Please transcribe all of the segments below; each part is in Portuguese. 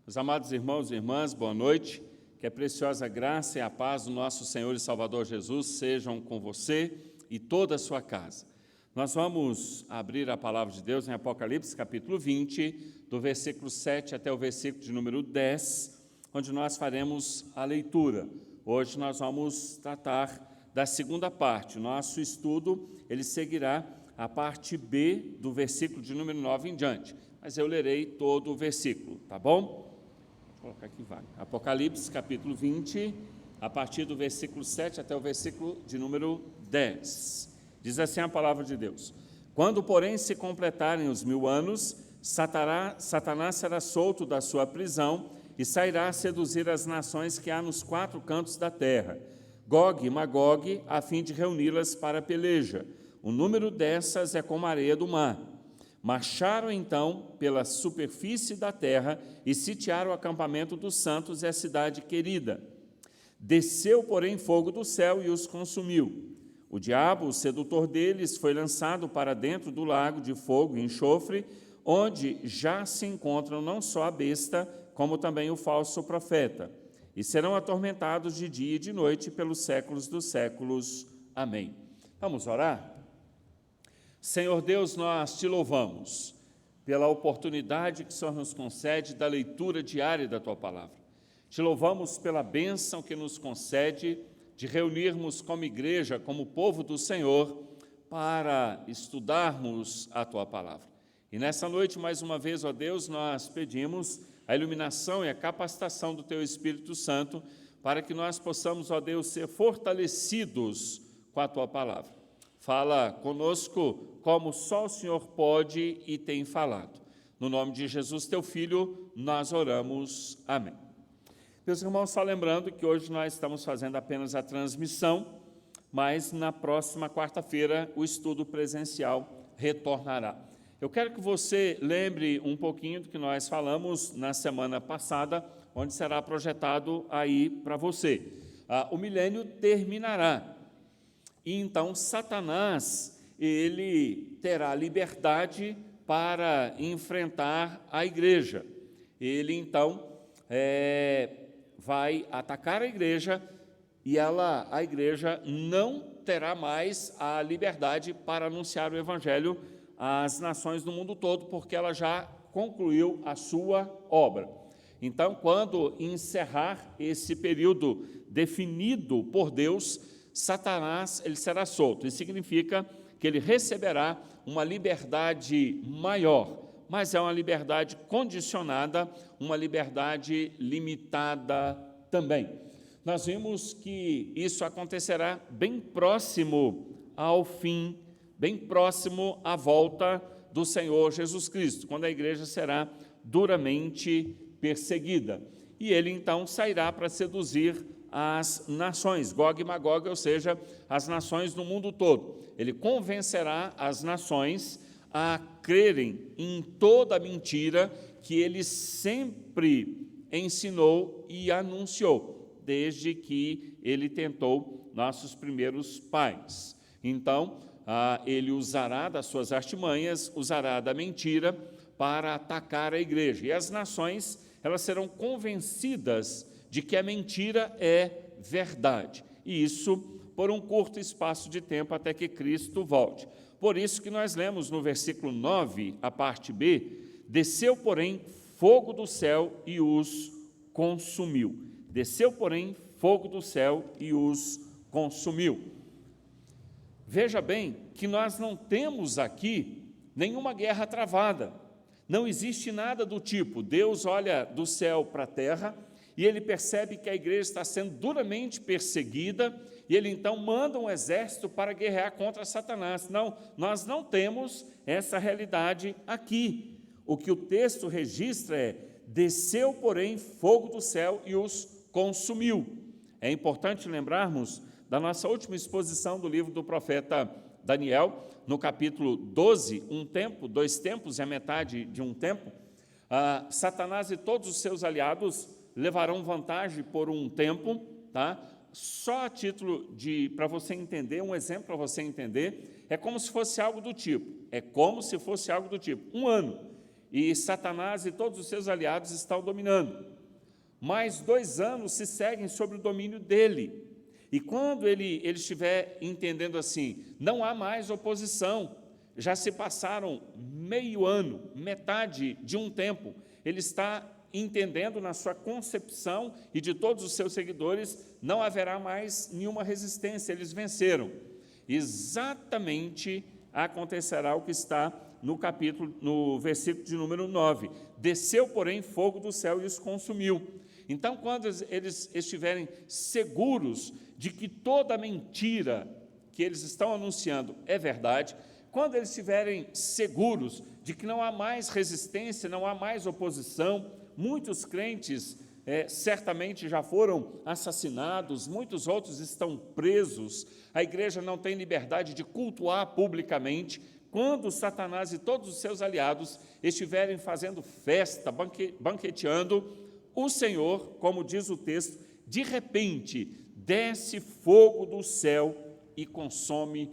Meus amados irmãos e irmãs, boa noite. Que a preciosa graça e a paz do nosso Senhor e Salvador Jesus sejam com você e toda a sua casa. Nós vamos abrir a palavra de Deus em Apocalipse, capítulo 20, do versículo 7 até o versículo de número 10, onde nós faremos a leitura. Hoje nós vamos tratar da segunda parte. O nosso estudo, ele seguirá a parte B do versículo de número 9 em diante, mas eu lerei todo o versículo, tá bom? Vou colocar aqui, vai. Apocalipse, capítulo 20, a partir do versículo 7 até o versículo de número 10. Diz assim a palavra de Deus: Quando, porém, se completarem os 1000 anos, Satanás será solto da sua prisão e sairá a seduzir as nações que há nos 4 cantos da terra, Gog e Magog, a fim de reuni-las para a peleja. O número dessas é como a areia do mar. Marcharam então pela superfície da terra e sitiaram o acampamento dos santos e a cidade querida. Desceu, porém, fogo do céu e os consumiu. O diabo, o sedutor deles, foi lançado para dentro do lago de fogo e enxofre, onde já se encontram não só a besta, como também o falso profeta, e serão atormentados de dia e de noite pelos séculos dos séculos. Amém. Vamos orar? Senhor Deus, nós te louvamos pela oportunidade que o Senhor nos concede da leitura diária da Tua Palavra. Te louvamos pela bênção que nos concede de reunirmos como igreja, como povo do Senhor, para estudarmos a Tua Palavra. E nessa noite, mais uma vez, ó Deus, nós pedimos a iluminação e a capacitação do Teu Espírito Santo para que nós possamos, ó Deus, ser fortalecidos com a Tua Palavra. Fala conosco como só o Senhor pode e tem falado. No nome de Jesus, Teu Filho, nós oramos. Amém. Meus irmãos, só lembrando que hoje nós estamos fazendo apenas a transmissão, mas na próxima quarta-feira o estudo presencial retornará. Eu quero que você lembre um pouquinho do que nós falamos na semana passada, onde será projetado aí para você. O milênio terminará. E então Satanás, ele terá liberdade para enfrentar a igreja. Ele então vai atacar a igreja e a igreja não terá mais a liberdade para anunciar o evangelho às nações do mundo todo, porque ela já concluiu a sua obra. Então, quando encerrar esse período definido por Deus, Satanás ele será solto. Isso significa que ele receberá uma liberdade maior, mas é uma liberdade condicionada, uma liberdade limitada também. Nós vimos que isso acontecerá bem próximo ao fim, bem próximo à volta do Senhor Jesus Cristo, quando a igreja será duramente perseguida. E ele então sairá para seduzir as nações, Gog e Magog, ou seja, as nações do mundo todo. Ele convencerá as nações a crerem em toda a mentira que ele sempre ensinou e anunciou, desde que ele tentou nossos primeiros pais. Então, ele usará das suas artimanhas, usará da mentira para atacar a igreja. E as nações, elas serão convencidas de que a mentira é verdade, e isso por um curto espaço de tempo até que Cristo volte. Por isso que nós lemos no versículo 9, a parte B, desceu, porém, fogo do céu e os consumiu. Desceu, porém, fogo do céu e os consumiu. Veja bem que nós não temos aqui nenhuma guerra travada, não existe nada do tipo, Deus olha do céu para a terra, e ele percebe que a igreja está sendo duramente perseguida, e ele então manda um exército para guerrear contra Satanás. Não, nós não temos essa realidade aqui. O que o texto registra é: desceu, porém, fogo do céu e os consumiu. É importante lembrarmos da nossa última exposição do livro do profeta Daniel, no capítulo 12, um tempo, 2 tempos e a metade de um tempo. Satanás e todos os seus aliados levarão vantagem por um tempo, tá? Só a título para você entender, um exemplo para você entender, é como se fosse algo do tipo, 1 ano. e Satanás e todos os seus aliados estão dominando. Mais 2 anos se seguem sobre o domínio dele. E quando ele estiver entendendo assim, não há mais oposição, já se passaram meio ano, metade de um tempo, ele está entendendo na sua concepção e de todos os seus seguidores, não haverá mais nenhuma resistência, eles venceram. Exatamente acontecerá o que está no versículo de número 9. Desceu, porém, fogo do céu e os consumiu. Então, quando eles estiverem seguros de que toda mentira que eles estão anunciando é verdade, quando eles estiverem seguros de que não há mais resistência, não há mais oposição, muitos crentes certamente já foram assassinados, muitos outros estão presos, a igreja não tem liberdade de cultuar publicamente. Quando Satanás e todos os seus aliados estiverem fazendo festa, banqueteando, o Senhor, como diz o texto, de repente desce fogo do céu e consome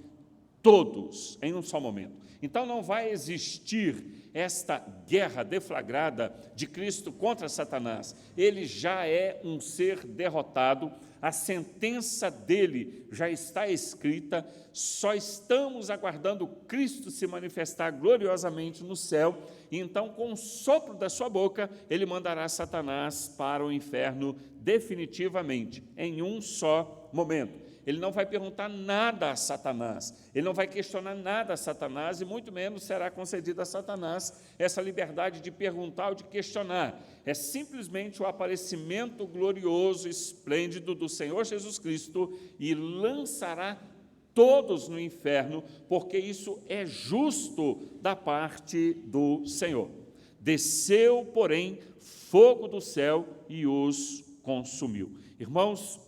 todos em um só momento. Então não vai existir esta guerra deflagrada de Cristo contra Satanás. Ele já é um ser derrotado, a sentença dele já está escrita, só estamos aguardando Cristo se manifestar gloriosamente no céu, e então, com o sopro da sua boca, ele mandará Satanás para o inferno definitivamente, em um só momento. Ele não vai perguntar nada a Satanás, ele não vai questionar nada a Satanás, e muito menos será concedida a Satanás essa liberdade de perguntar ou de questionar. É simplesmente o aparecimento glorioso, esplêndido do Senhor Jesus Cristo, e lançará todos no inferno, porque isso é justo da parte do Senhor. Desceu, porém, fogo do céu e os consumiu. Irmãos,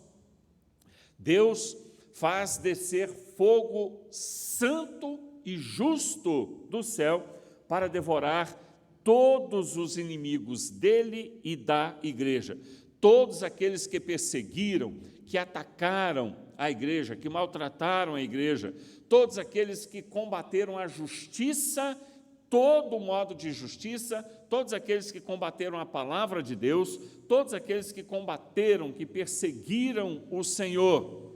Deus faz descer fogo santo e justo do céu para devorar todos os inimigos dele e da igreja. Todos aqueles que perseguiram, que atacaram a igreja, que maltrataram a igreja, todos aqueles que combateram a justiça, todo modo de justiça, todos aqueles que combateram a palavra de Deus, todos aqueles que combateram, que perseguiram o Senhor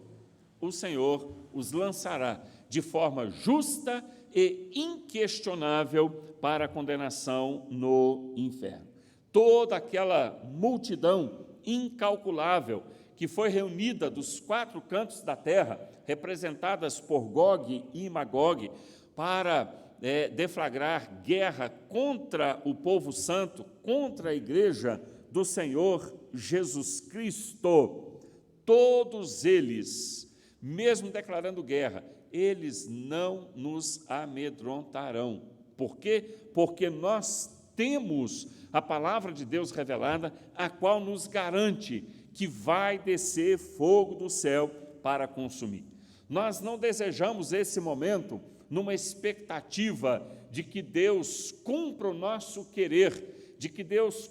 os lançará de forma justa e inquestionável para a condenação no inferno. Toda aquela multidão incalculável que foi reunida dos 4 cantos da terra, representadas por Gog e Magog, para deflagrar guerra contra o povo santo, contra a igreja do Senhor Jesus Cristo. Todos eles, mesmo declarando guerra, eles não nos amedrontarão. Por quê? Porque nós temos a palavra de Deus revelada, a qual nos garante que vai descer fogo do céu para consumir. Nós não desejamos esse momento numa expectativa de que Deus cumpra o nosso querer, de que Deus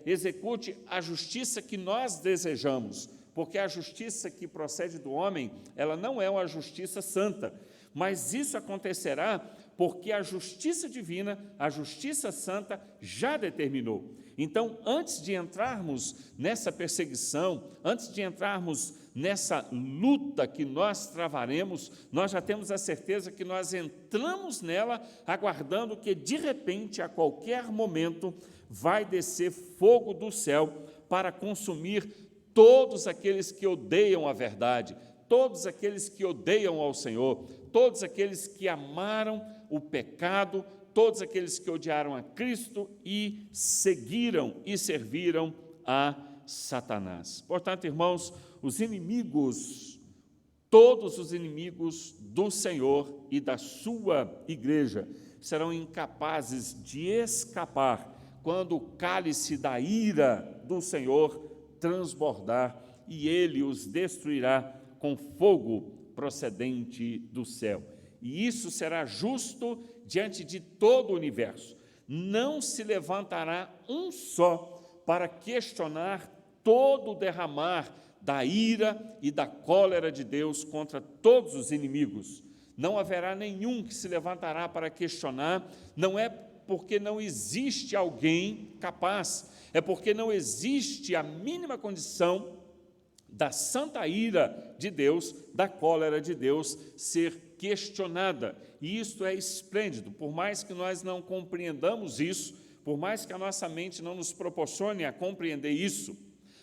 execute a justiça que nós desejamos, porque a justiça que procede do homem, ela não é uma justiça santa, mas isso acontecerá porque a justiça divina, a justiça santa, já determinou. Então, antes de entrarmos nessa perseguição, antes de entrarmos nessa luta que nós travaremos, nós já temos a certeza que nós entramos nela, aguardando que, de repente, a qualquer momento, vai descer fogo do céu para consumir todos aqueles que odeiam a verdade, todos aqueles que odeiam ao Senhor, todos aqueles que amaram o pecado, todos aqueles que odiaram a Cristo e seguiram e serviram a Satanás. Portanto, irmãos, os inimigos, todos os inimigos do Senhor e da sua igreja serão incapazes de escapar quando o cálice da ira do Senhor transbordar e ele os destruirá com fogo procedente do céu. E isso será justo diante de todo o universo. Não se levantará um só para questionar todo o derramar da ira e da cólera de Deus contra todos os inimigos. Não haverá nenhum que se levantará para questionar, não é porque não existe alguém capaz, é porque não existe a mínima condição da santa ira de Deus, da cólera de Deus ser questionada. E isto é esplêndido, por mais que nós não compreendamos isso, por mais que a nossa mente não nos proporcione a compreender isso,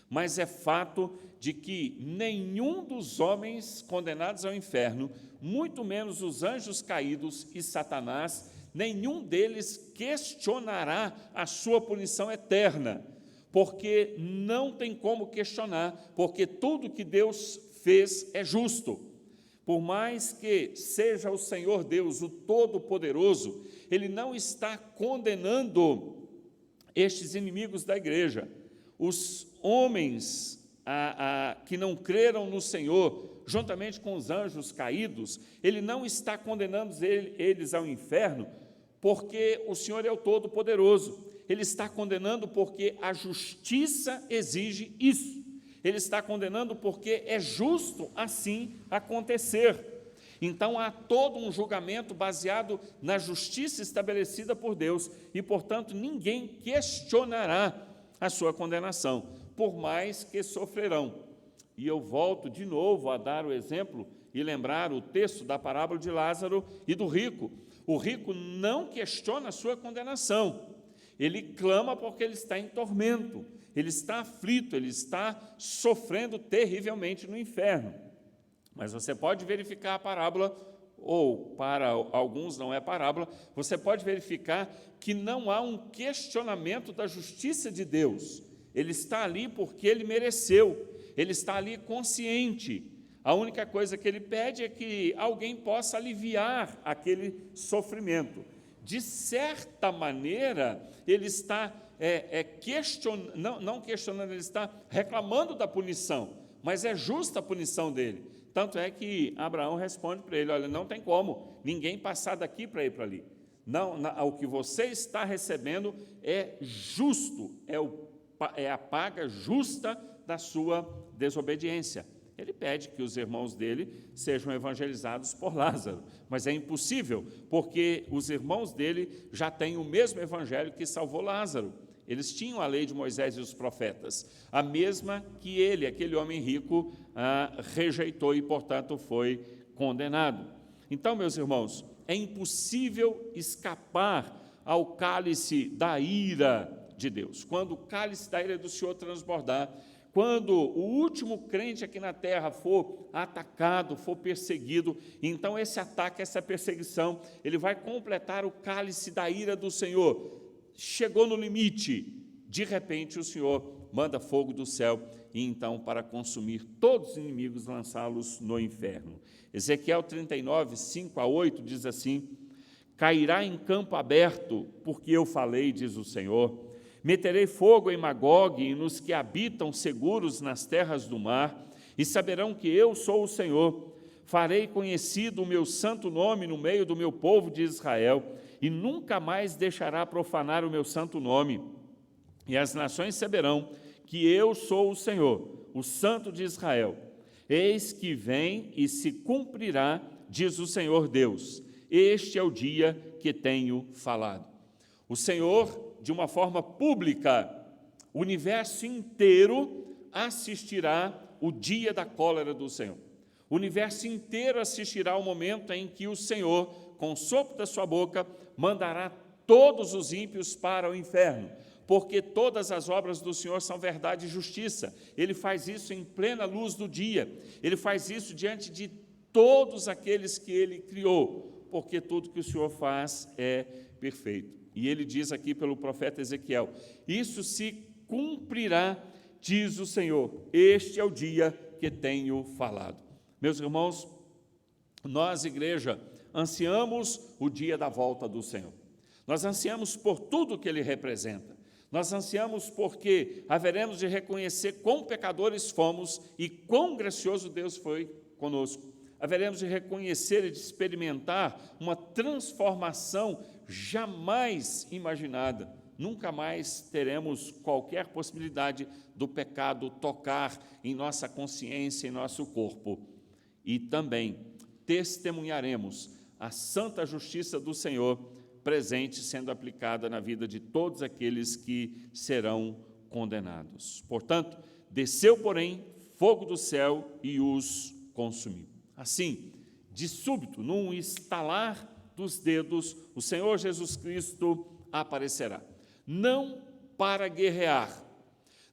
mas é fato de que nenhum dos homens condenados ao inferno, muito menos os anjos caídos e Satanás, nenhum deles questionará a sua punição eterna, porque não tem como questionar, porque tudo que Deus fez é justo. Por mais que seja o Senhor Deus, o Todo-Poderoso, Ele não está condenando estes inimigos da igreja. Os homens que não creram no Senhor, juntamente com os anjos caídos, Ele não está condenando eles ao inferno, porque o Senhor é o Todo-Poderoso. Ele está condenando porque a justiça exige isso. Ele está condenando porque é justo assim acontecer. Então, há todo um julgamento baseado na justiça estabelecida por Deus e, portanto, ninguém questionará a sua condenação, por mais que sofrerão. E eu volto de novo a dar o exemplo e lembrar o texto da parábola de Lázaro e do rico. O rico não questiona a sua condenação. Ele clama porque ele está em tormento, ele está aflito, ele está sofrendo terrivelmente no inferno. Mas você pode verificar a parábola, ou para alguns não é parábola, você pode verificar que não há um questionamento da justiça de Deus. Ele está ali porque ele mereceu, ele está ali consciente. A única coisa que ele pede é que alguém possa aliviar aquele sofrimento. De certa maneira, ele está não questionando, ele está reclamando da punição, mas é justa a punição dele. Tanto é que Abraão responde para ele: olha, não tem como ninguém passar daqui para ir para ali. Não, o que você está recebendo é justo, é a paga justa da sua desobediência. Ele pede que os irmãos dele sejam evangelizados por Lázaro, mas é impossível, porque os irmãos dele já têm o mesmo evangelho que salvou Lázaro. Eles tinham a lei de Moisés e os profetas, a mesma que ele, aquele homem rico, rejeitou e, portanto, foi condenado. Então, meus irmãos, é impossível escapar ao cálice da ira de Deus. Quando o cálice da ira do Senhor transbordar, quando o último crente aqui na terra for atacado, for perseguido, então esse ataque, essa perseguição, ele vai completar o cálice da ira do Senhor. Chegou no limite, de repente o Senhor manda fogo do céu, e então para consumir todos os inimigos, lançá-los no inferno. Ezequiel 39, 5-8 diz assim: cairá em campo aberto, porque eu falei, diz o Senhor. Meterei fogo em Magogue e nos que habitam seguros nas terras do mar, e saberão que eu sou o Senhor. Farei conhecido o meu santo nome no meio do meu povo de Israel, e nunca mais deixará profanar o meu santo nome. E as nações saberão que eu sou o Senhor, o Santo de Israel. Eis que vem e se cumprirá, diz o Senhor Deus. Este é o dia que tenho falado. O Senhor, de uma forma pública, o universo inteiro assistirá o dia da cólera do Senhor. O universo inteiro assistirá ao momento em que o Senhor, com o sopro da sua boca, mandará todos os ímpios para o inferno, porque todas as obras do Senhor são verdade e justiça. Ele faz isso em plena luz do dia, ele faz isso diante de todos aqueles que ele criou, porque tudo que o Senhor faz é perfeito. E ele diz aqui pelo profeta Ezequiel: isso se cumprirá, diz o Senhor, este é o dia que tenho falado. Meus irmãos, nós, igreja, ansiamos o dia da volta do Senhor. Nós ansiamos por tudo que ele representa. Nós ansiamos porque haveremos de reconhecer quão pecadores fomos e quão gracioso Deus foi conosco. Haveremos de reconhecer e de experimentar uma transformação jamais imaginada. Nunca mais teremos qualquer possibilidade do pecado tocar em nossa consciência, em nosso corpo. E também testemunharemos a santa justiça do Senhor presente, sendo aplicada na vida de todos aqueles que serão condenados. Portanto, desceu, porém, fogo do céu e os consumiu. Assim, de súbito, num estalar dos dedos, o Senhor Jesus Cristo aparecerá. Não para guerrear,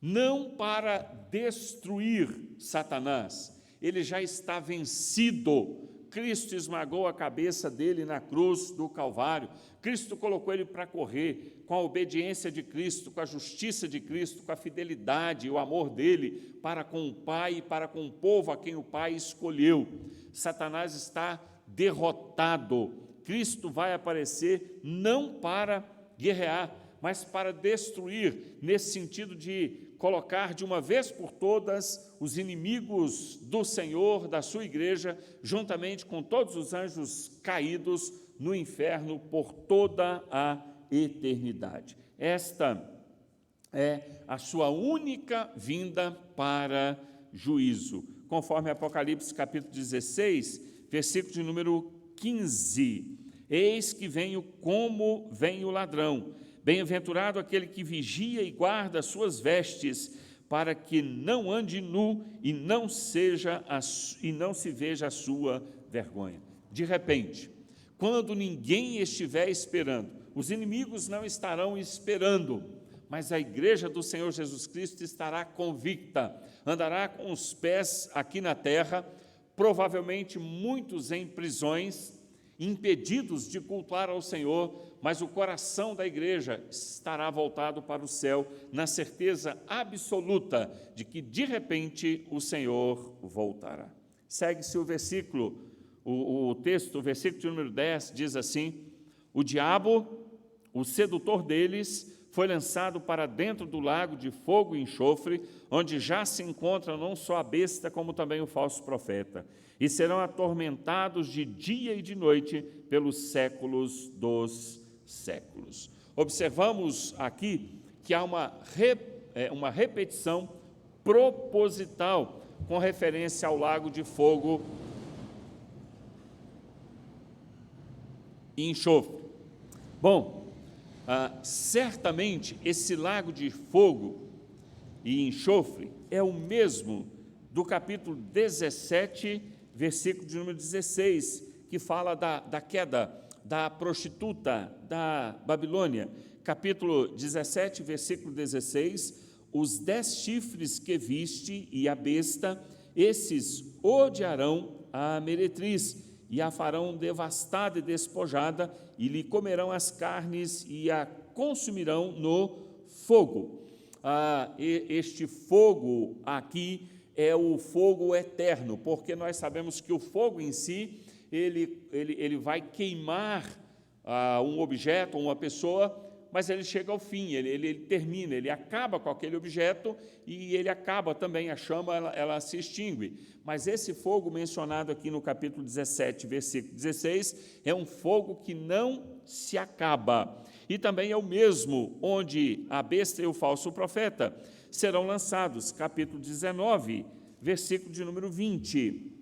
não para destruir Satanás. Ele já está vencido. Cristo esmagou a cabeça dele na cruz do Calvário. Cristo colocou ele para correr com a obediência de Cristo, com a justiça de Cristo, com a fidelidade e o amor dele para com o Pai e para com o povo a quem o Pai escolheu. Satanás está derrotado. Cristo vai aparecer não para guerrear, mas para destruir, nesse sentido de colocar de uma vez por todas os inimigos do Senhor, da sua igreja, juntamente com todos os anjos caídos no inferno por toda a eternidade. Esta é a sua única vinda para juízo, conforme Apocalipse capítulo 16, versículo de número 15. Eis que venho como vem o ladrão. Bem-aventurado aquele que vigia e guarda as suas vestes, para que não ande nu e não se veja a sua vergonha. De repente, quando ninguém estiver esperando, os inimigos não estarão esperando, mas a igreja do Senhor Jesus Cristo estará convicta, andará com os pés aqui na terra, provavelmente muitos em prisões, impedidos de cultuar ao Senhor, mas o coração da igreja estará voltado para o céu, na certeza absoluta de que, de repente, o Senhor voltará. Segue-se o versículo, o texto, o versículo de número 10, diz assim: o diabo, o sedutor deles, foi lançado para dentro do lago de fogo e enxofre, onde já se encontra não só a besta, como também o falso profeta, e serão atormentados de dia e de noite pelos séculos dos séculos. Observamos aqui que há uma repetição proposital com referência ao lago de fogo e enxofre. Bom, certamente esse lago de fogo e enxofre é o mesmo do capítulo 17, versículo de número 16, que fala da queda da prostituta da Babilônia. Capítulo 17, versículo 16, os 10 chifres que viste e a besta, esses odiarão a meretriz, e a farão devastada e despojada, e lhe comerão as carnes e a consumirão no fogo. Este fogo aqui é o fogo eterno, porque nós sabemos que o fogo em si, ele vai queimar um objeto, uma pessoa, mas ele chega ao fim, ele termina, ele acaba com aquele objeto e ele acaba também, a chama ela se extingue. Mas esse fogo mencionado aqui no capítulo 17, versículo 16, é um fogo que não se acaba. E também é o mesmo onde a besta e o falso profeta serão lançados, capítulo 19, versículo de número 20.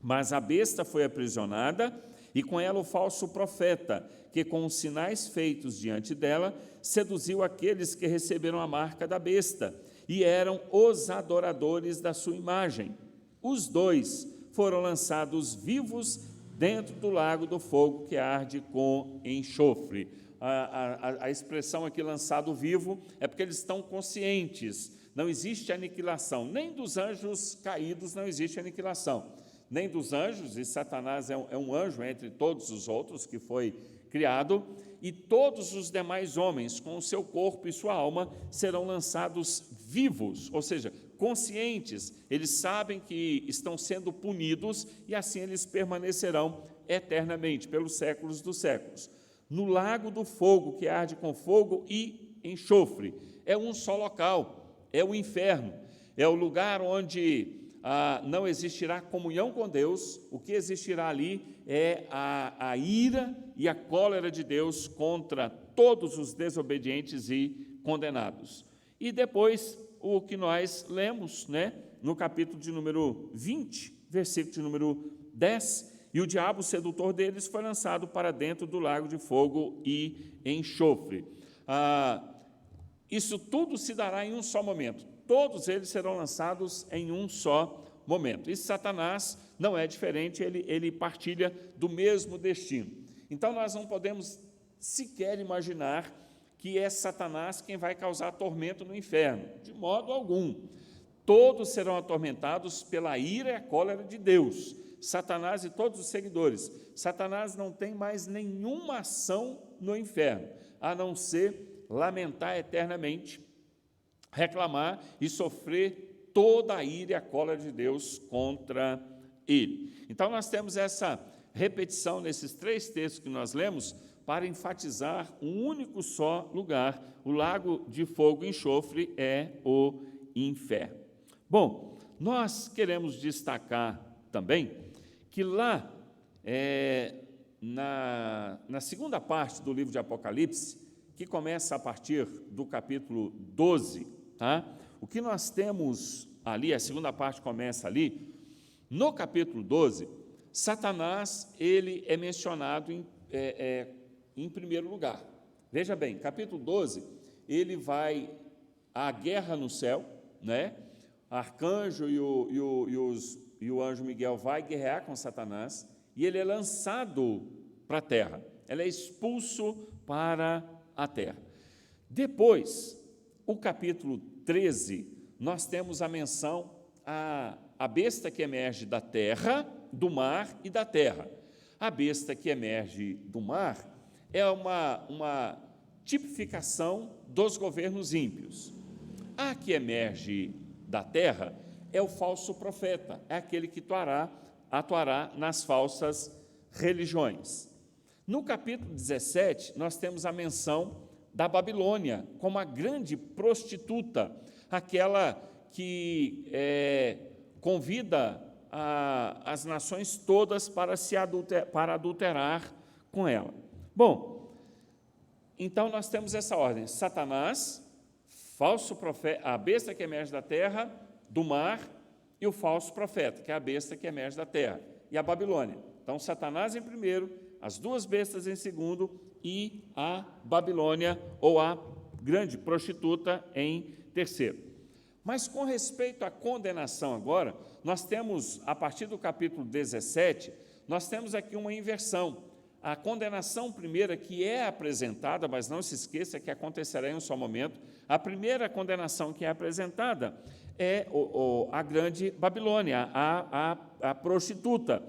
Mas a besta foi aprisionada, e com ela o falso profeta, que com os sinais feitos diante dela, seduziu aqueles que receberam a marca da besta, e eram os adoradores da sua imagem. Os dois foram lançados vivos dentro do lago do fogo que arde com enxofre. A expressão aqui, lançado vivo, é porque eles estão conscientes, não existe aniquilação, nem dos anjos caídos não existe aniquilação, nem dos anjos, e Satanás é um anjo entre todos os outros que foi criado, e todos os demais homens, com o seu corpo e sua alma, serão lançados vivos, ou seja, conscientes. Eles sabem que estão sendo punidos, e assim eles permanecerão eternamente, pelos séculos dos séculos. No lago do fogo, que arde com fogo e enxofre, é um só local, é o inferno, é o lugar onde não existirá comunhão com Deus. O que existirá ali é a ira e a cólera de Deus contra todos os desobedientes e condenados. E depois, o que nós lemos, no capítulo de número 20, versículo de número 10, E o diabo sedutor deles foi lançado para dentro do lago de fogo e enxofre. Isso tudo se dará em um só momento. Todos eles serão lançados em um só momento. E Satanás não é diferente, ele partilha do mesmo destino. Então, nós não podemos sequer imaginar que é Satanás quem vai causar tormento no inferno, de modo algum. Todos serão atormentados pela ira e a cólera de Deus, Satanás e todos os seguidores. Satanás não tem mais nenhuma ação no inferno, a não ser lamentar eternamente, reclamar e sofrer toda a ira e a cólera de Deus contra ele. Então, nós temos essa repetição nesses 3 textos que nós lemos para enfatizar um único só lugar. O lago de fogo e enxofre é o inferno. Bom, nós queremos destacar também que lá, na segunda parte do livro de Apocalipse, que começa a partir do capítulo 12, tá? O que nós temos ali, a segunda parte começa ali, no capítulo 12, Satanás, ele é mencionado em primeiro lugar. Veja bem, capítulo 12, ele vai à guerra no céu, né? Arcanjo e o anjo Miguel vai guerrear com Satanás, e ele é lançado para a terra, ele é expulso para a terra. Depois, o capítulo 13, nós temos a menção à besta que emerge da terra, do mar e da terra. A besta que emerge do mar é uma tipificação dos governos ímpios. A que emerge da terra é o falso profeta, é aquele que atuará nas falsas religiões. No capítulo 17, nós temos a menção da Babilônia como a grande prostituta, aquela que convida as nações todas para adulterar com ela. Bom, então nós temos essa ordem: Satanás, falso profeta, a besta que emerge da terra, do mar, e o falso profeta, que é a besta que emerge da terra, e a Babilônia. Então, Satanás em primeiro, as 2 bestas em segundo, e a Babilônia, ou a grande prostituta, em terceiro. Mas, com respeito à condenação agora, nós temos, a partir do capítulo 17, nós temos aqui uma inversão. A condenação primeira que é apresentada, mas não se esqueça que acontecerá em um só momento, a primeira condenação que é apresentada é a grande Babilônia, a prostituta.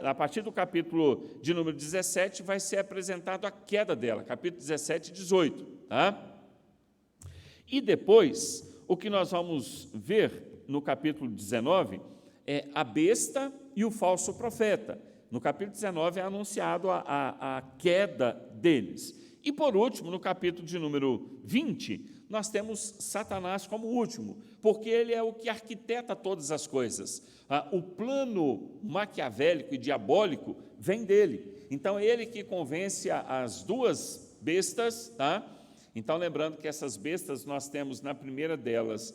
A partir do capítulo de número 17, vai ser apresentado a queda dela, capítulo 17 e 18. Tá? E depois, o que nós vamos ver no capítulo 19 é a besta e o falso profeta. No capítulo 19 é anunciado a queda deles. E, por último, no capítulo de número 20, nós temos Satanás como último, porque ele é o que arquiteta todas as coisas. O plano maquiavélico e diabólico vem dele. Então, ele que convence as 2 bestas, tá? Então, lembrando que essas bestas, nós temos na primeira delas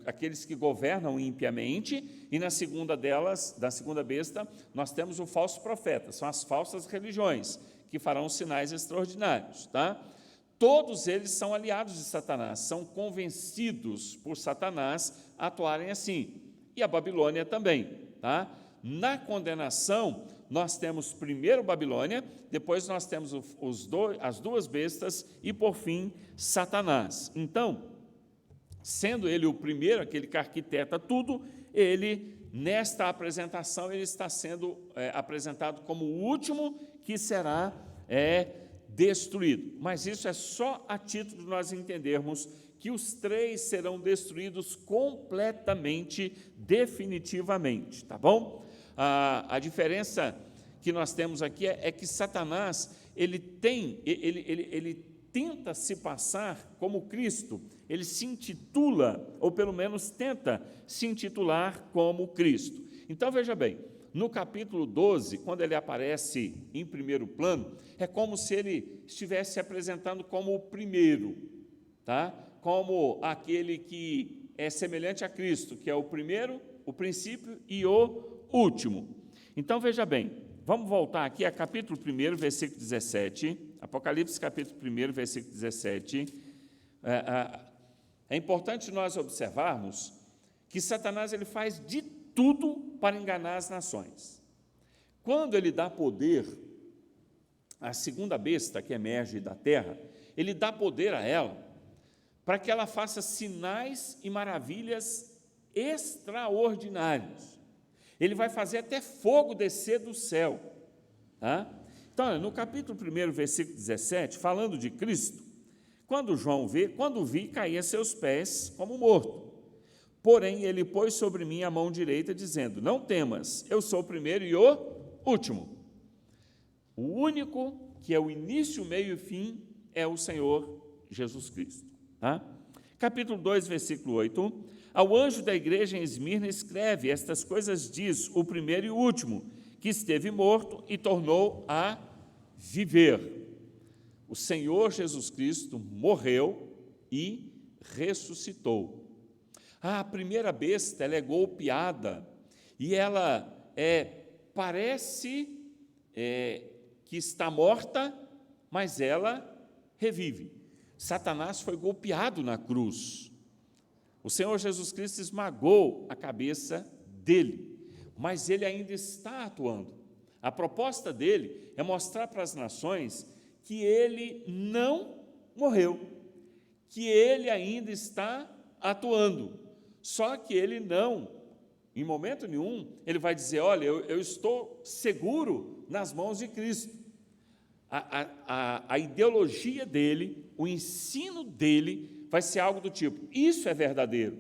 aqueles que governam impiamente, e na segunda delas, da segunda besta, nós temos o falso profeta, são as falsas religiões, que farão sinais extraordinários. Tá? Todos eles são aliados de Satanás, são convencidos por Satanás a atuarem assim, e a Babilônia também. Tá? Na condenação, nós temos primeiro Babilônia, depois nós temos as 2 bestas, e por fim, Satanás. Então, sendo ele o primeiro, aquele que arquiteta tudo, ele, nesta apresentação, ele está sendo apresentado como o último que será destruído. Mas isso é só a título de nós entendermos que os 3 serão destruídos completamente, definitivamente, tá bom? A diferença que nós temos aqui é que Satanás, ele tenta se passar como Cristo, ele se intitula, ou pelo menos tenta se intitular como Cristo. Então, veja bem, no capítulo 12, quando ele aparece em primeiro plano, é como se ele estivesse se apresentando como o primeiro, tá? Como aquele que é semelhante a Cristo, que é o primeiro, o princípio e o último. Então, veja bem, vamos voltar aqui a capítulo 1, versículo 17, Apocalipse capítulo 1, versículo 17. É importante nós observarmos que Satanás ele faz de tudo para enganar as nações. Quando ele dá poder à segunda besta que emerge da terra, ele dá poder a ela para que ela faça sinais e maravilhas extraordinários. Ele vai fazer até fogo descer do céu. Tá? Então, no capítulo 1, versículo 17, falando de Cristo, quando vi, caí a seus pés como morto. Porém, ele pôs sobre mim a mão direita, dizendo, não temas, eu sou o primeiro e o último. O único que é o início, meio e fim é o Senhor Jesus Cristo. Tá? Capítulo 2, versículo 8, ao anjo da igreja em Esmirna escreve, estas coisas diz o primeiro e o último, que esteve morto e tornou a viver. O Senhor Jesus Cristo morreu e ressuscitou. A primeira besta, ela é golpeada e ela parece que está morta, mas ela revive. Satanás foi golpeado na cruz. O Senhor Jesus Cristo esmagou a cabeça dele, mas ele ainda está atuando. A proposta dele é mostrar para as nações que ele não morreu, que ele ainda está atuando. Só que ele não, em momento nenhum, ele vai dizer, olha, eu estou seguro nas mãos de Cristo. A ideologia dele, o ensino dele, vai ser algo do tipo, isso é verdadeiro,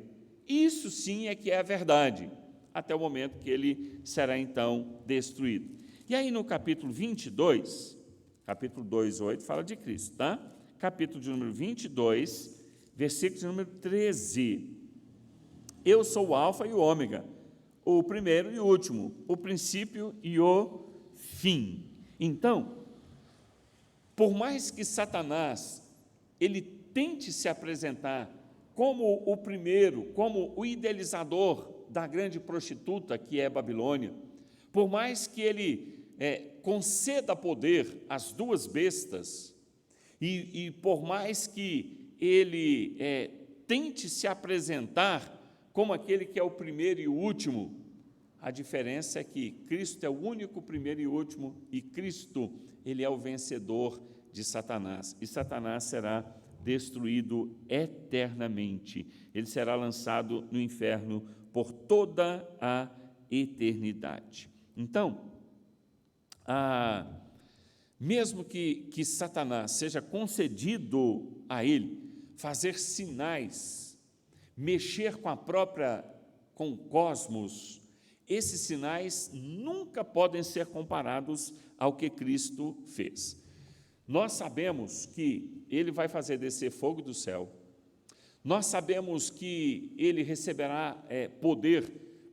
isso sim é que é a verdade, até o momento que ele será então destruído. E aí no capítulo 22, capítulo 2, 8, fala de Cristo, tá? Capítulo de número 22, versículo de número 13. Eu sou o alfa e o ômega, o primeiro e o último, o princípio e o fim. Então, por mais que Satanás, ele tente se apresentar como o primeiro, como o idealizador da grande prostituta que é Babilônia, por mais que ele conceda poder às duas bestas, e por mais que ele tente se apresentar como aquele que é o primeiro e o último, a diferença é que Cristo é o único primeiro e último, e Cristo, ele é o vencedor de Satanás, e Satanás será destruído eternamente, ele será lançado no inferno por toda a eternidade. Então, mesmo que Satanás seja concedido a ele fazer sinais, mexer com o cosmos, esses sinais nunca podem ser comparados ao que Cristo fez. Nós sabemos que ele vai fazer descer fogo do céu, nós sabemos que ele receberá poder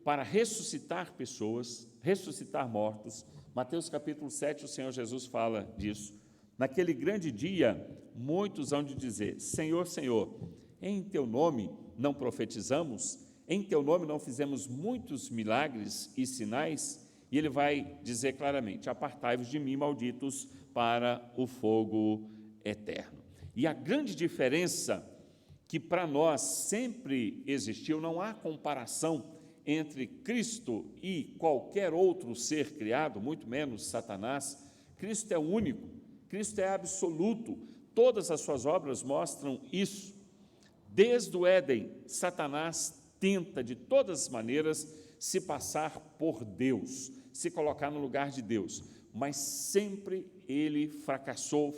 para ressuscitar pessoas, ressuscitar mortos. Mateus capítulo 7, o Senhor Jesus fala disso. Naquele grande dia, muitos hão de dizer, Senhor, Senhor, em teu nome não profetizamos, em teu nome não fizemos muitos milagres e sinais, e ele vai dizer claramente, apartai-vos de mim, malditos, para o fogo eterno. E a grande diferença que para nós sempre existiu, não há comparação entre Cristo e qualquer outro ser criado, muito menos Satanás. Cristo é único, Cristo é absoluto, todas as suas obras mostram isso. Desde o Éden, Satanás tenta de todas as maneiras se passar por Deus, se colocar no lugar de Deus, mas sempre ele fracassou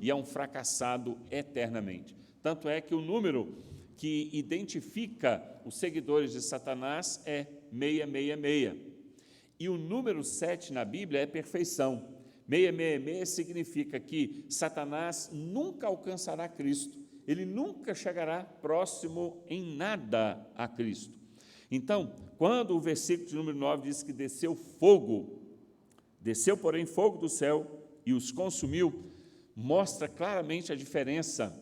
e é um fracassado eternamente. Tanto é que o número que identifica os seguidores de Satanás é 666. E o número 7 na Bíblia é perfeição. 666 significa que Satanás nunca alcançará Cristo, ele nunca chegará próximo em nada a Cristo. Então, quando o versículo de número 9 diz que desceu, porém, fogo do céu e os consumiu, mostra claramente a diferença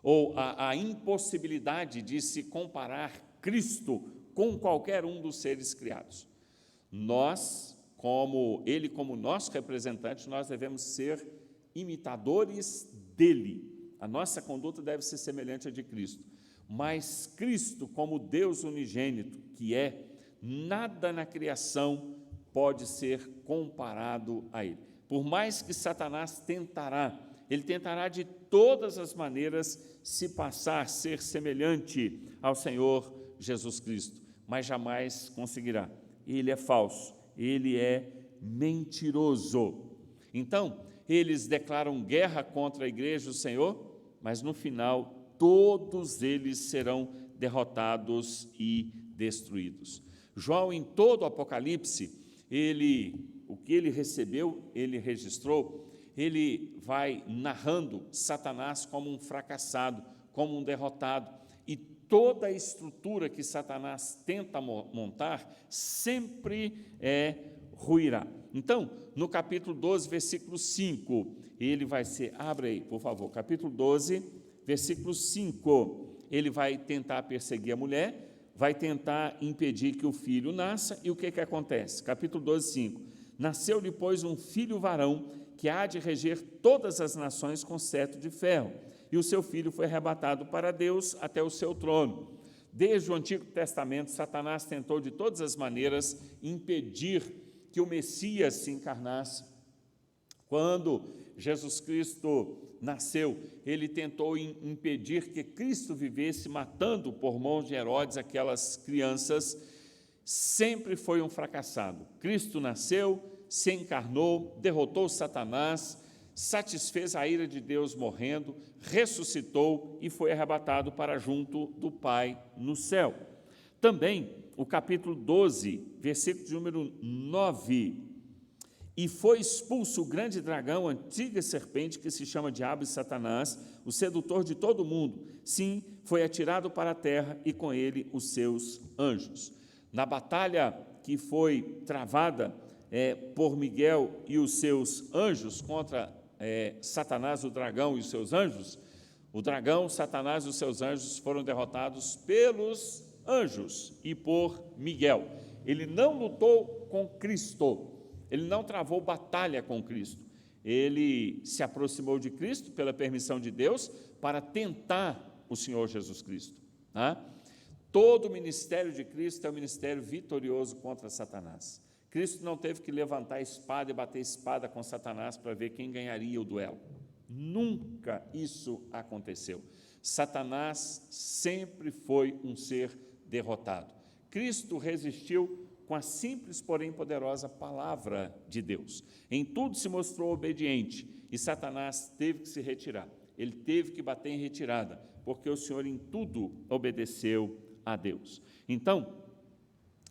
ou a impossibilidade de se comparar Cristo com qualquer um dos seres criados. Nós, ele como nosso representante, nós devemos ser imitadores dele. A nossa conduta deve ser semelhante à de Cristo. Mas Cristo, como Deus unigênito que é, nada na criação pode ser comparado a ele. Por mais que Satanás ele tentará de todas as maneiras se passar, ser semelhante ao Senhor Jesus Cristo, mas jamais conseguirá. Ele é falso, ele é mentiroso. Então, eles declaram guerra contra a igreja do Senhor, mas no final todos eles serão derrotados e destruídos. João, em todo o Apocalipse, o que ele recebeu, ele registrou, ele vai narrando Satanás como um fracassado, como um derrotado, e toda a estrutura que Satanás tenta montar sempre ruirá. Então, no capítulo 12, versículo 5, ele vai ser, abre aí, por favor, capítulo 12, versículo 5, ele vai tentar perseguir a mulher, vai tentar impedir que o filho nasça, e o que acontece? Capítulo 12, 5, nasceu-lhe, pois, um filho varão, que há de reger todas as nações com cetro de ferro, e o seu filho foi arrebatado para Deus até o seu trono. Desde o Antigo Testamento, Satanás tentou de todas as maneiras impedir que o Messias se encarnasse. Quando Jesus Cristo nasceu, ele tentou impedir que Cristo vivesse, matando por mãos de Herodes aquelas crianças. Sempre foi um fracassado. Cristo nasceu, se encarnou, derrotou Satanás, satisfez a ira de Deus morrendo, ressuscitou e foi arrebatado para junto do Pai no céu. Também, o capítulo 12, versículo de número 9, e foi expulso o grande dragão, a antiga serpente, que se chama Diabo e Satanás, o sedutor de todo o mundo. Sim, foi atirado para a terra e com ele os seus anjos. Na batalha que foi travada por Miguel e os seus anjos contra Satanás, o dragão e os seus anjos, o dragão, Satanás e os seus anjos foram derrotados pelos anjos e por Miguel. Ele não lutou com Cristo, ele não travou batalha com Cristo, ele se aproximou de Cristo pela permissão de Deus para tentar o Senhor Jesus Cristo. Todo o ministério de Cristo é um ministério vitorioso contra Satanás. Cristo não teve que levantar a espada e bater espada com Satanás para ver quem ganharia o duelo. Nunca isso aconteceu. Satanás sempre foi um ser derrotado. Cristo resistiu com a simples, porém poderosa palavra de Deus. Em tudo se mostrou obediente e Satanás teve que se retirar. Ele teve que bater em retirada, porque o Senhor em tudo obedeceu a Deus. Então,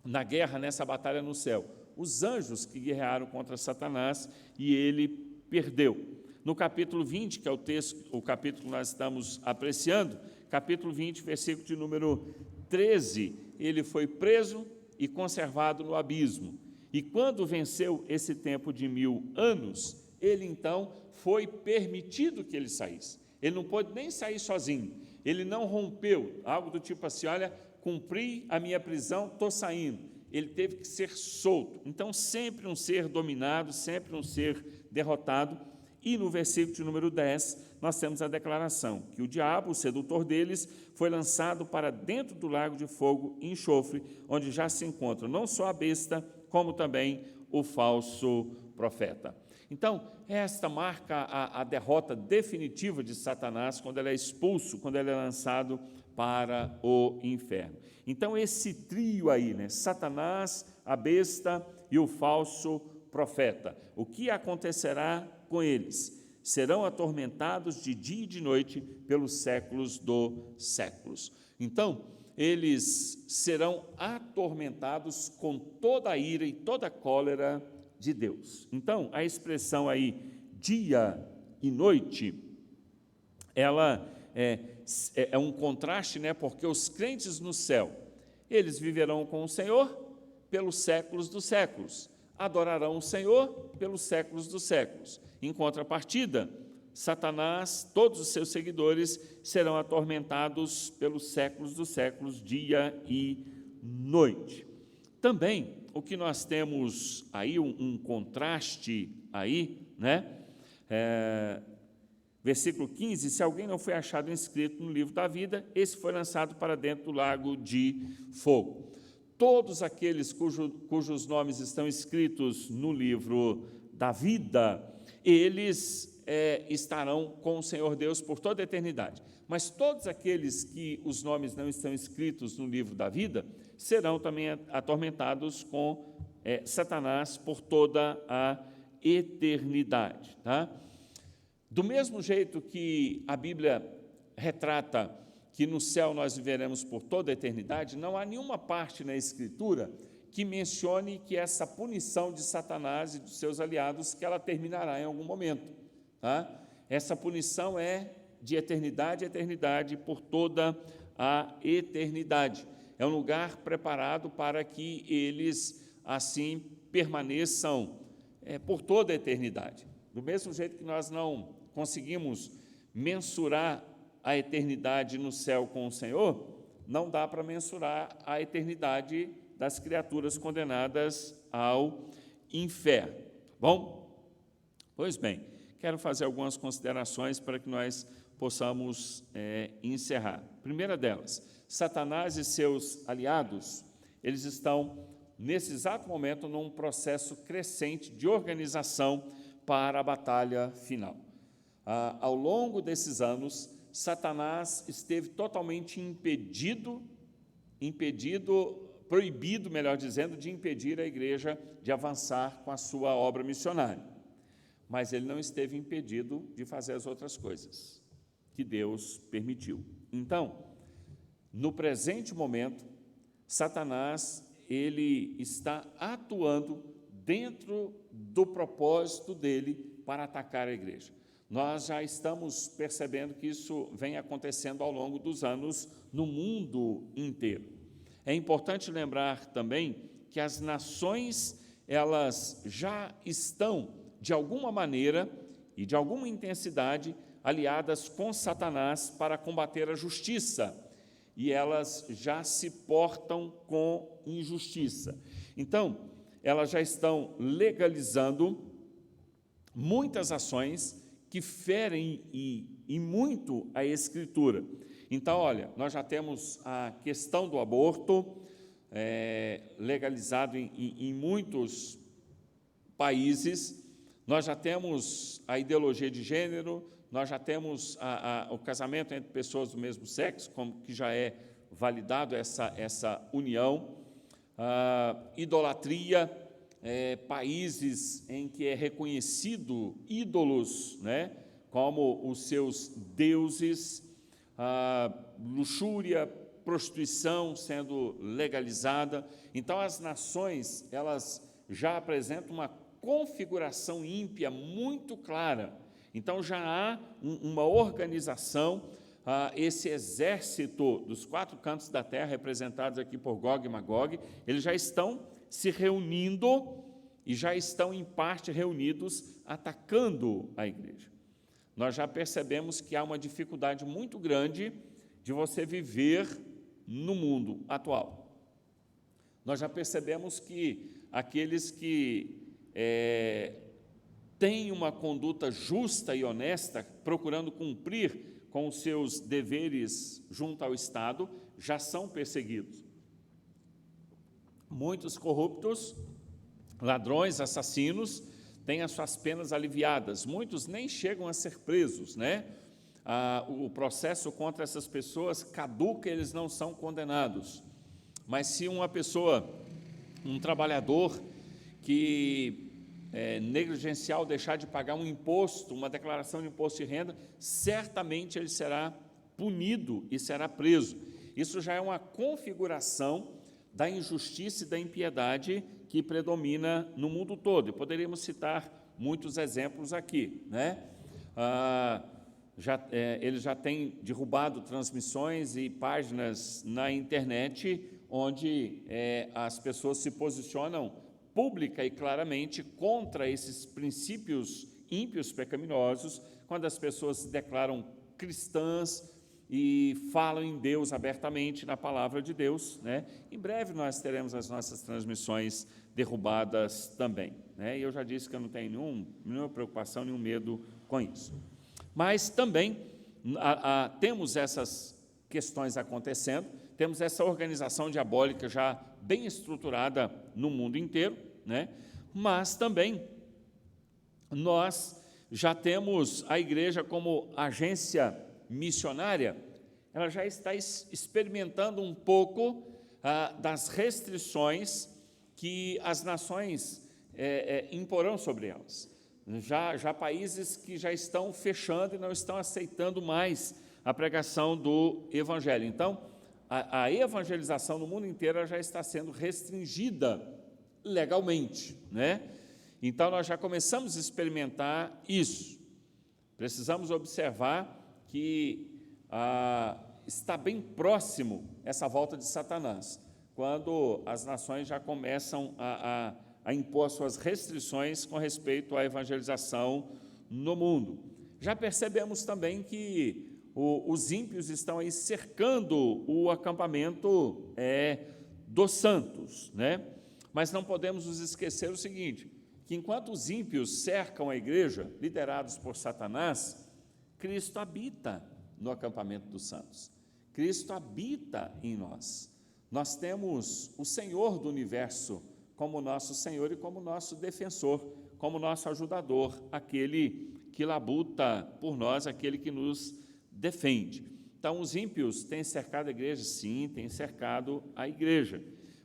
na guerra, nessa batalha no céu, os anjos que guerrearam contra Satanás e ele perdeu. No capítulo 20, que é o capítulo que nós estamos apreciando, capítulo 20, versículo de número 13, ele foi preso e conservado no abismo. E quando venceu esse tempo de 1000 anos, ele então foi permitido que ele saísse. Ele não pôde nem sair sozinho, ele não rompeu, algo do tipo assim, olha, cumpri a minha prisão, estou saindo. Ele teve que ser solto. Então, sempre um ser dominado, sempre um ser derrotado. E no versículo de número 10, nós temos a declaração que o diabo, o sedutor deles, foi lançado para dentro do lago de fogo e enxofre, onde já se encontra não só a besta, como também o falso profeta. Então, esta marca a derrota definitiva de Satanás, quando ele é expulso, quando ele é lançado para o inferno. Então, esse trio aí, Satanás, a besta e o falso profeta, o que acontecerá com eles? Serão atormentados de dia e de noite pelos séculos dos séculos. Então, eles serão atormentados com toda a ira e toda a cólera de Deus. Então, a expressão aí, dia e noite, ela é um contraste, porque os crentes no céu, eles viverão com o Senhor pelos séculos dos séculos, adorarão o Senhor pelos séculos dos séculos. Em contrapartida, Satanás, todos os seus seguidores, serão atormentados pelos séculos dos séculos, dia e noite. Também, o que nós temos aí, um contraste aí, né? Versículo 15, se alguém não foi achado inscrito no livro da vida, esse foi lançado para dentro do lago de fogo. Todos aqueles cujos nomes estão escritos no livro da vida, eles estarão com o Senhor Deus por toda a eternidade. Mas todos aqueles que os nomes não estão escritos no livro da vida, serão também atormentados com Satanás por toda a eternidade. Tá? Do mesmo jeito que a Bíblia retrata que no céu nós viveremos por toda a eternidade, não há nenhuma parte na Escritura que mencione que essa punição de Satanás e dos seus aliados, que ela terminará em algum momento. Tá? Essa punição é de eternidade a eternidade, por toda a eternidade. É um lugar preparado para que eles, assim, permaneçam por toda a eternidade. Do mesmo jeito que nós não conseguimos mensurar a eternidade no céu com o Senhor, não dá para mensurar a eternidade das criaturas condenadas ao inferno. Bom? Pois bem, quero fazer algumas considerações para que nós possamos encerrar. Primeira delas, Satanás e seus aliados, eles estão, nesse exato momento, num processo crescente de organização para a batalha final. Ao longo desses anos, Satanás esteve totalmente proibido, melhor dizendo, de impedir a igreja de avançar com a sua obra missionária. Mas ele não esteve impedido de fazer as outras coisas que Deus permitiu. Então, no presente momento, Satanás, ele está atuando dentro do propósito dele para atacar a igreja. Nós já estamos percebendo que isso vem acontecendo ao longo dos anos no mundo inteiro. É importante lembrar também que as nações, elas já estão, de alguma maneira e de alguma intensidade, aliadas com Satanás para combater a justiça, e elas já se portam com injustiça. Então, elas já estão legalizando muitas ações que ferem e muito a Escritura. Então, olha, nós já temos a questão do aborto legalizado em muitos países, nós já temos a ideologia de gênero, nós já temos o casamento entre pessoas do mesmo sexo, como que já é validado essa união, idolatria, países em que é reconhecido ídolos, né, como os seus deuses, luxúria, prostituição sendo legalizada. Então, as nações, elas já apresentam uma configuração ímpia muito clara. Então, já há uma organização, esse exército dos 4 cantos da terra, representados aqui por Gog e Magog, eles já estão se reunindo e já estão, em parte, reunidos, atacando a igreja. Nós já percebemos que há uma dificuldade muito grande de você viver no mundo atual. Nós já percebemos que aqueles que têm uma conduta justa e honesta, procurando cumprir com os seus deveres junto ao Estado, já são perseguidos. Muitos corruptos, ladrões, assassinos, têm as suas penas aliviadas. Muitos nem chegam a ser presos, né? O processo contra essas pessoas caduca, eles não são condenados. Mas se uma pessoa, um trabalhador que negligencial deixar de pagar um imposto, uma declaração de imposto de renda, certamente ele será punido e será preso. Isso já é uma configuração da injustiça e da impiedade que predomina no mundo todo. E poderíamos citar muitos exemplos aqui, né? Ele já tem derrubado transmissões e páginas na internet onde as pessoas se posicionam pública e claramente contra esses princípios ímpios, pecaminosos, quando as pessoas se declaram cristãs e falam em Deus abertamente, na palavra de Deus, né? Em breve nós teremos as nossas transmissões derrubadas também, né? E eu já disse que eu não tenho nenhuma preocupação, nenhum medo com isso. Mas também temos essas questões acontecendo, temos essa organização diabólica já bem estruturada no mundo inteiro, né? Mas também nós já temos a igreja como agência missionária, ela já está experimentando um pouco das restrições que as nações imporão sobre elas. Já países que já estão fechando e não estão aceitando mais a pregação do Evangelho. Então, a evangelização no mundo inteiro já está sendo restringida legalmente, né? Então, nós já começamos a experimentar isso. Precisamos observar que está bem próximo essa volta de Satanás, quando as nações já começam a impor suas restrições com respeito à evangelização no mundo. Já percebemos também que os ímpios estão aí cercando o acampamento dos santos, né? Mas não podemos nos esquecer o seguinte, que enquanto os ímpios cercam a igreja, liderados por Satanás, Cristo habita no acampamento dos santos. Cristo habita em nós. Nós temos o Senhor do universo como nosso Senhor e como nosso defensor, como nosso ajudador, aquele que labuta por nós, aquele que nos defende. Então, os ímpios têm cercado a igreja? Sim, têm cercado a igreja.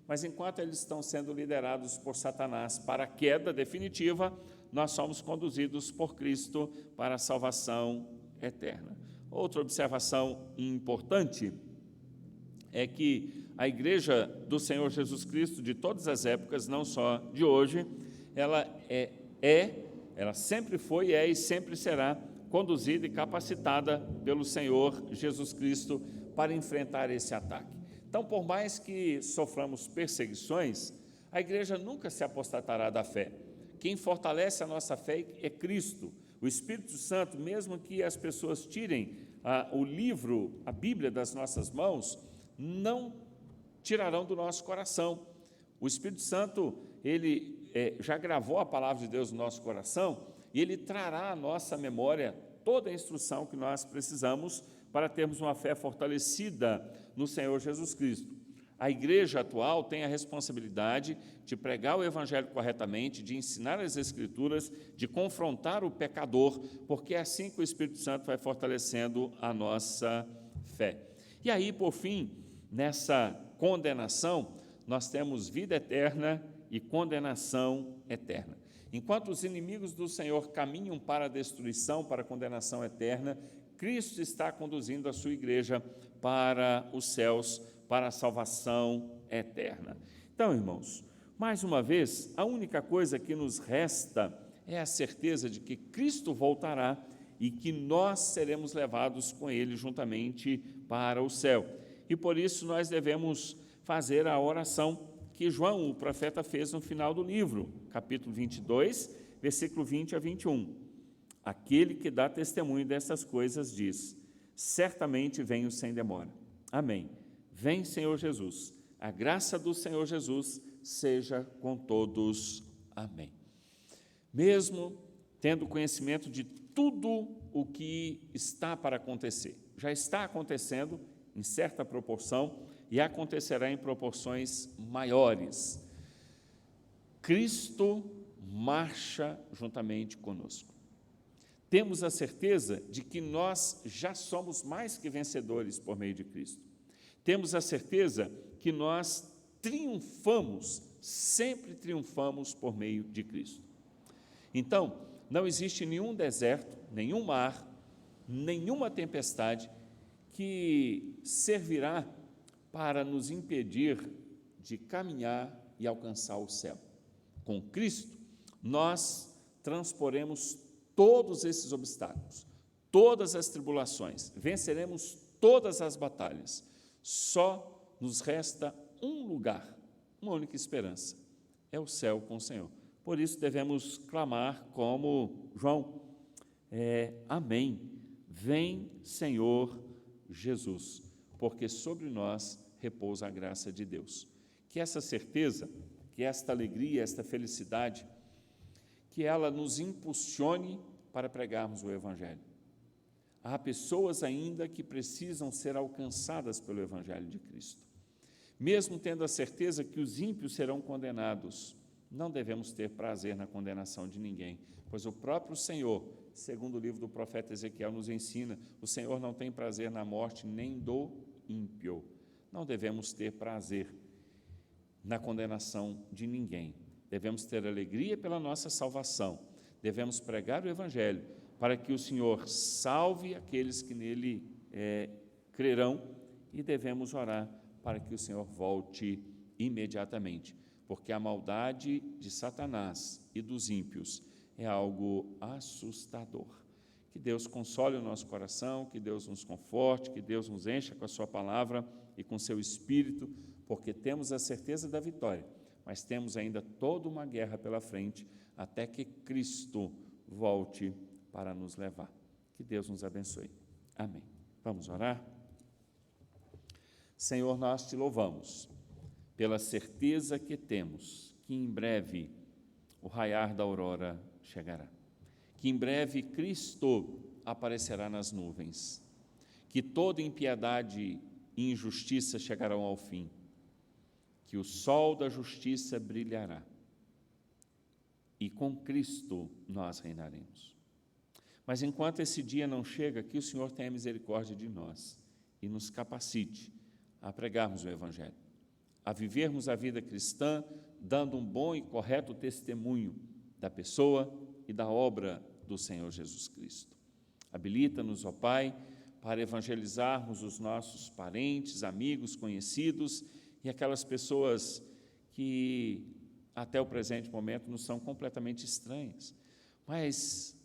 Mas enquanto eles estão sendo liderados por Satanás para a queda definitiva, nós somos conduzidos por Cristo para a salvação eterna. Outra observação importante é que a igreja do Senhor Jesus Cristo, de todas as épocas, não só de hoje, ela ela sempre foi, e sempre será conduzida e capacitada pelo Senhor Jesus Cristo para enfrentar esse ataque. Então, por mais que soframos perseguições, a igreja nunca se apostatará da fé. Quem fortalece a nossa fé é Cristo. O Espírito Santo, mesmo que as pessoas tirem o livro, a Bíblia das nossas mãos, não tirarão do nosso coração. O Espírito Santo, ele já gravou a palavra de Deus no nosso coração e ele trará à nossa memória toda a instrução que nós precisamos para termos uma fé fortalecida no Senhor Jesus Cristo. A igreja atual tem a responsabilidade de pregar o Evangelho corretamente, de ensinar as Escrituras, de confrontar o pecador, porque é assim que o Espírito Santo vai fortalecendo a nossa fé. E aí, por fim, nessa condenação, nós temos vida eterna e condenação eterna. Enquanto os inimigos do Senhor caminham para a destruição, para a condenação eterna, Cristo está conduzindo a sua igreja para os céus, para a salvação eterna. Então, irmãos, mais uma vez, a única coisa que nos resta é a certeza de que Cristo voltará e que nós seremos levados com Ele juntamente para o céu. E por isso nós devemos fazer a oração que João, o profeta, fez no final do livro, capítulo 22, versículo 20 a 21. Aquele que dá testemunho dessas coisas diz: certamente venho sem demora. Amém. Vem, Senhor Jesus. A graça do Senhor Jesus seja com todos. Amém. Mesmo tendo conhecimento de tudo o que está para acontecer, já está acontecendo em certa proporção e acontecerá em proporções maiores. Cristo marcha juntamente conosco. Temos a certeza de que nós já somos mais que vencedores por meio de Cristo. Temos a certeza que nós triunfamos, sempre triunfamos por meio de Cristo. Então, não existe nenhum deserto, nenhum mar, nenhuma tempestade que servirá para nos impedir de caminhar e alcançar o céu. Com Cristo, nós transporemos todos esses obstáculos, todas as tribulações, venceremos todas as batalhas. Só nos resta um lugar, uma única esperança, é o céu com o Senhor. Por isso devemos clamar como João, amém, vem, Senhor Jesus, porque sobre nós repousa a graça de Deus. Que essa certeza, que esta alegria, esta felicidade, que ela nos impulsione para pregarmos o Evangelho. Há pessoas ainda que precisam ser alcançadas pelo Evangelho de Cristo. Mesmo tendo a certeza que os ímpios serão condenados, não devemos ter prazer na condenação de ninguém, pois o próprio Senhor, segundo o livro do profeta Ezequiel, nos ensina: o Senhor não tem prazer na morte nem do ímpio. Não devemos ter prazer na condenação de ninguém. Devemos ter alegria pela nossa salvação. Devemos pregar o Evangelho para que o Senhor salve aqueles que nele crerão, e devemos orar para que o Senhor volte imediatamente, porque a maldade de Satanás e dos ímpios é algo assustador. Que Deus console o nosso coração, que Deus nos conforte, que Deus nos encha com a sua palavra e com seu Espírito, porque temos a certeza da vitória, mas temos ainda toda uma guerra pela frente, até que Cristo volte para nos levar. Que Deus nos abençoe. Amém. Vamos orar? Senhor, nós te louvamos pela certeza que temos que em breve o raiar da aurora chegará, que em breve Cristo aparecerá nas nuvens, que toda impiedade e injustiça chegarão ao fim, que o sol da justiça brilhará e com Cristo nós reinaremos. Mas enquanto esse dia não chega, que o Senhor tenha misericórdia de nós e nos capacite a pregarmos o Evangelho, a vivermos a vida cristã, dando um bom e correto testemunho da pessoa e da obra do Senhor Jesus Cristo. Habilita-nos, ó Pai, para evangelizarmos os nossos parentes, amigos, conhecidos e aquelas pessoas que até o presente momento nos são completamente estranhas, mas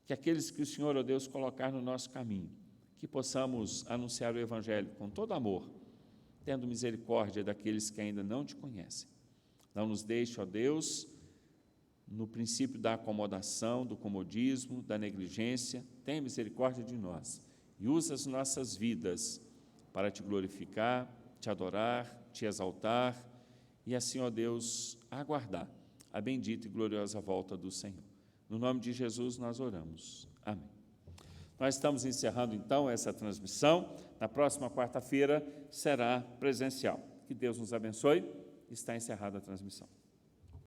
que aqueles que o Senhor, ó Deus, colocar no nosso caminho, que possamos anunciar o Evangelho com todo amor, tendo misericórdia daqueles que ainda não te conhecem. Não nos deixe, ó Deus, no princípio da acomodação, do comodismo, da negligência. Tenha misericórdia de nós e usa as nossas vidas para te glorificar, te adorar, te exaltar e assim, ó Deus, aguardar a bendita e gloriosa volta do Senhor. No nome de Jesus nós oramos. Amém. Nós estamos encerrando então essa transmissão. Na próxima quarta-feira será presencial. Que Deus nos abençoe. Está encerrada a transmissão.